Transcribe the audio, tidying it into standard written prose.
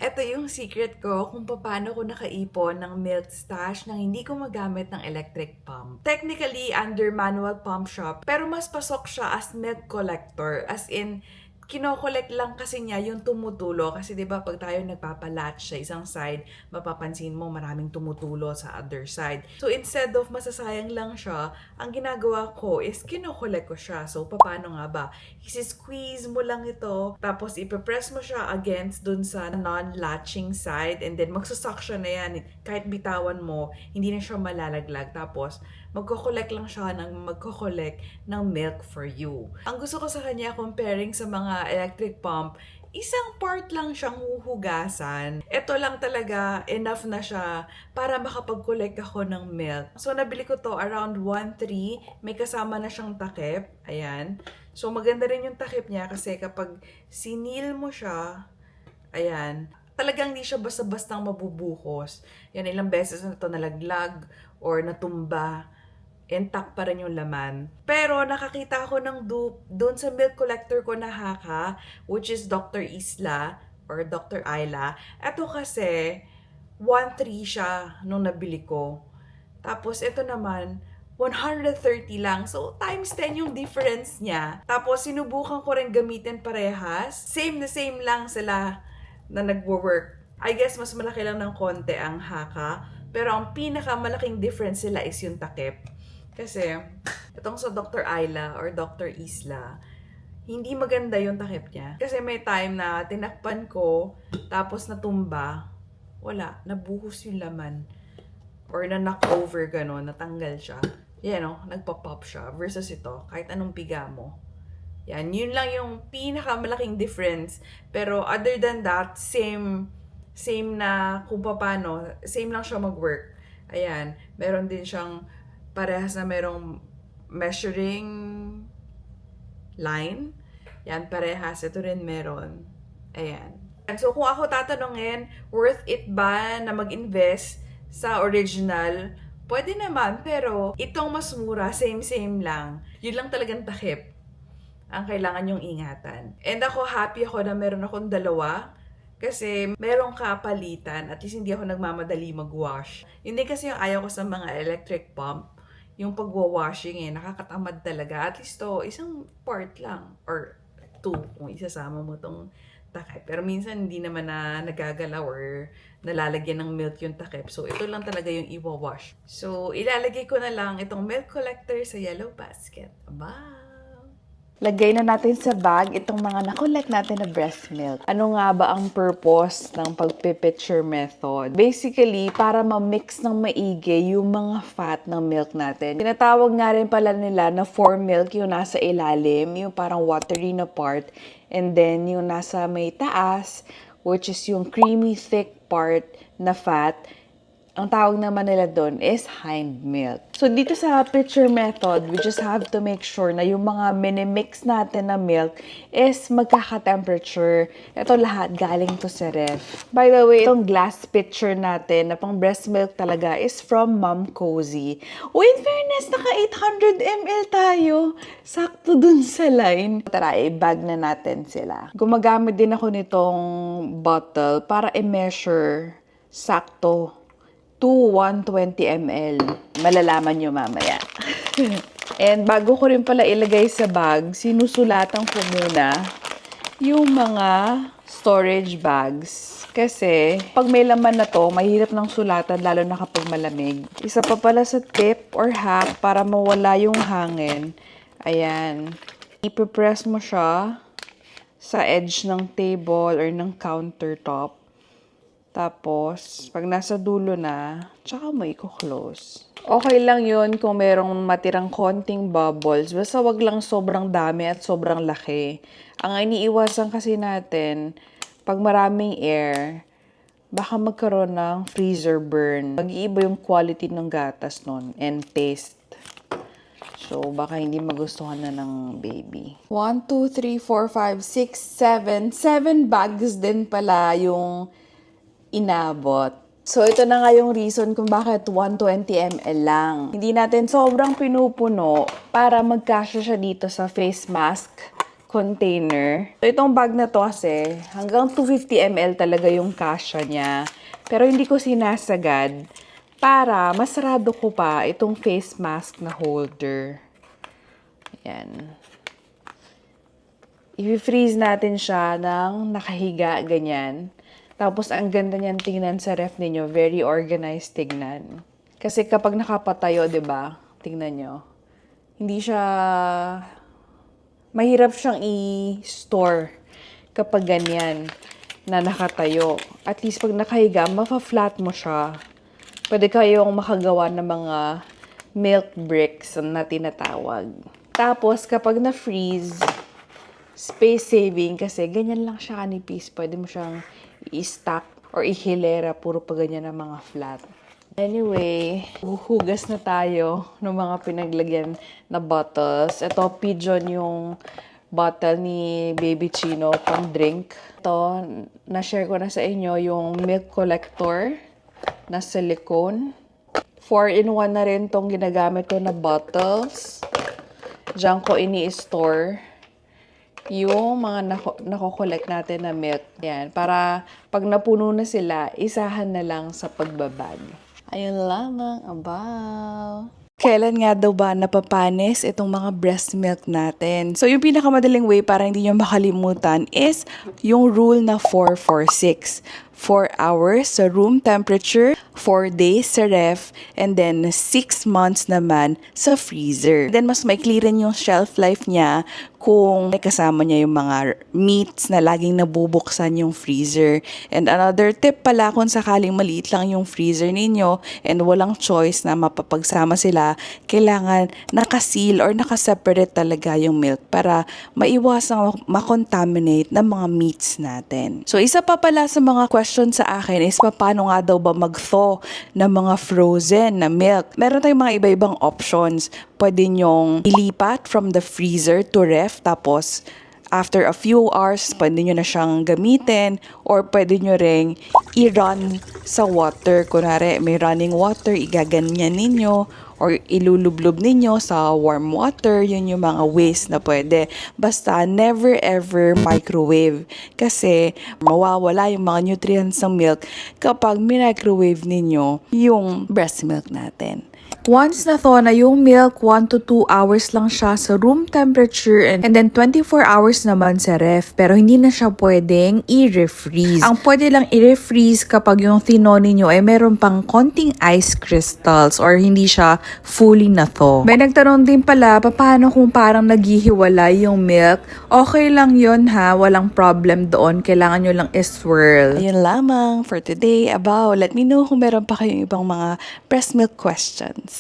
Ito yung secret ko kung paano ko nakaipon ng milk stash nang hindi ko magamit ng electric pump. Technically, under manual pump shop, pero mas pasok siya as milk collector. As in, kinokollect lang kasi niya yung tumutulo. Kasi 'di ba pag tayo nagpapalatch sa isang side, mapapansin mo maraming tumutulo sa other side. So instead of masasayang lang siya, ang ginagawa ko is kinokollect ko siya. So paano nga ba? I-squeeze mo lang ito, tapos ipe-press mo siya against dun sa non-latching side, and then magsusuction na yan. Kahit bitawan mo, hindi na siya malalaglag. Tapos magko-collect lang siya ng milk for you. Ang gusto ko sa kanya, comparing sa mga electric pump, isang part lang siyang huhugasan. Ito lang talaga, enough na siya para makapag-collect ako ng milk. So, nabili ko to around 1.3. May kasama na siyang takip. Ayan. So, maganda rin yung takip niya kasi kapag sinil mo siya, ayan, talagang hindi siya basta-bastang mabubuhos. Yan, ilang beses na ito nalaglag or natumba, intact pa rin yung laman. Pero nakakita ako ng dupe doon sa milk collector ko na haka, which is Dr. Isla or Dr. Ayla. Ito kasi, 1.3 siya nung nabili ko. Tapos ito naman, 130 lang. So, times 10 yung difference niya. Tapos, sinubukan ko rin gamitin parehas. Same na same lang sila na nagwo-work. I guess, mas malaki lang ng konti ang haka. Pero ang pinakamalaking difference sila is yung takip. Kasi, itong sa Dr. Ayla or Dr. Isla, hindi maganda yung takip niya. Kasi may time na tinakpan ko, tapos natumba, wala, nabuhos yung laman. Or na-knock over, gano'n, natanggal siya. Yan, no? Nagpa-pop siya. Versus ito, kahit anong piga mo. Yan, yun lang yung pinakamalaking difference. Pero other than that, same na kung paano, same lang siya mag-work. Ayan, meron din siyang parehas na merong measuring line. Yan, parehas. Ito rin meron. Ayan. So, kung ako tatanungin, worth it ba na mag-invest sa original? Pwede naman, pero itong mas mura, same lang. Yun lang talagang takip ang kailangan yung ingatan. And ako, happy ako na meron akong dalawa. Kasi merong kapalitan. At least hindi ako nagmamadali mag-wash. Hindi kasi yung ayaw ko sa mga electric pump. Yung pagwa-washing nakakatamad talaga. At least to, isang part lang. Or two, kung isasama mo tong takip. Pero minsan hindi naman na nagagalaw or nalalagyan ng milk yung takip. So, ito lang talaga yung iwa-wash. So, ilalagay ko na lang itong milk collector sa yellow basket. Bye! Lagay na natin sa bag itong mga nakolect natin na breast milk. Ano nga ba ang purpose ng pagpipicture method? Basically, para ma-mix ng maigi yung mga fat ng milk natin. Tinatawag nga rin pala nila na fore milk yung nasa ilalim, yung parang watery na part. And then, yung nasa may taas, which is yung creamy thick part na fat. Ang tawag naman nila doon is hind milk. So, dito sa picture method, we just have to make sure na yung mga minimix natin na milk is magkaka-temperature. Ito lahat galing to sa ref. By the way, itong glass pitcher natin na pang breast milk talaga is from Mom Cozy. In fairness, naka 800 ml tayo. Sakto dun sa line. Tara, i-bag na natin sila. Gumagamit din ako nitong bottle para i-measure sakto to 120 ml. Malalaman nyo mamaya. And bago ko rin pala ilagay sa bag, sinusulatan ko muna yung mga storage bags. Kasi pag may laman na to, mahirap ng sulatan lalo na kapag malamig. Isa pa pala sa tip or hack para mawala yung hangin. Ayan. Ipipress mo siya sa edge ng table or ng countertop. Tapos, pag nasa dulo na, tsaka mo i-close. Okay lang yun kung merong matirang konting bubbles. Basta wag lang sobrang dami at sobrang laki. Ang iniiwasan kasi natin, pag maraming air, baka magkaroon ng freezer burn. Mag-iiba yung quality ng gatas nun and taste. So, baka hindi magustuhan na ng baby. 1, 2, 3, 4, 5, 6, 7. 7 bags din pala yung inabot. So, ito na nga yung reason kung bakit 120 ml lang. Hindi natin sobrang pinupuno para magkasya siya dito sa face mask container. So, itong bag na to kasi, hanggang 250 ml talaga yung kasya niya. Pero hindi ko sinasagad para masarado ko pa itong face mask na holder. Ayan. I-freeze natin siya ng nakahiga, ganyan. Tapos, ang ganda niyan tingnan sa ref ninyo. Very organized tingnan. Kasi kapag nakapatayo, 'di ba? Tingnan nyo. Hindi siya mahirap siyang i-store kapag ganyan na nakatayo. At least pag nakahiga, mafa-flat mo siya. Pwede kayong makagawa ng mga milk bricks na tinatawag. Tapos, kapag na-freeze, space saving kasi ganyan lang siya kanipis. Pwede mo siyang i-stack or ihilera. Puro pa ganyan ng mga flat. Anyway, huhugas na tayo ng mga pinaglagyan na bottles. Ito, Pigeon yung bottle ni Baby Chino pang drink. Ito, na-share ko na sa inyo yung milk collector na silicone. 4-in-1 na rin tong ginagamit ko na bottles. Diyan ko ini-store yung mga nako-collect natin na milk. Yan, para pag napuno na sila, isahan na lang sa pagbabag. Ayun lamang, abaw. Kailan nga daw ba napapanis itong mga breast milk natin? So, yung pinakamadaling way para hindi nyo makalimutan is yung rule na 4-4-6. 4 hours sa room temperature, 4 days sa ref, and then 6 months naman sa freezer. Then, mas maikli rin yung shelf life niya kung may kasama niya yung mga meats na laging nabubuksan yung freezer. And another tip pala, kung sakaling maliit lang yung freezer ninyo and walang choice na mapapagsama sila, kailangan nakaseal or nakaseparate talaga yung milk para maiwasang makontaminate ng mga meats natin. So, isa pa pala sa mga question sa akin is paano nga daw ba mag-thaw ng mga frozen na milk? Meron tayong mga iba-ibang options. Pwede nyong ilipat from the freezer to ref, tapos after a few hours, pwede nyo na siyang gamitin, or pwede nyo ring i-run sa water. Kunwari, may running water, igaganyan ninyo, or ilulublob ninyo sa warm water. Yun yung mga ways na pwede. Basta, never ever microwave. Kasi, mawawala yung mga nutrients ng milk kapag minicrowave ninyo yung breast milk natin. Once na thaw na yung milk, 1 to 2 hours lang siya sa room temperature and then 24 hours naman sa ref. Pero hindi na siya pwedeng i-refreeze. Ang pwede lang i-refreeze kapag yung thaw ninyo ay meron pang konting ice crystals or hindi siya fully na thaw. May nagtanong din pala, paano kung parang naghihiwalay yung milk? Okay lang yun ha, walang problem doon. Kailangan nyo lang i-swirl. Ayun lamang for today. Let me know kung meron pa kayong ibang mga breast milk questions.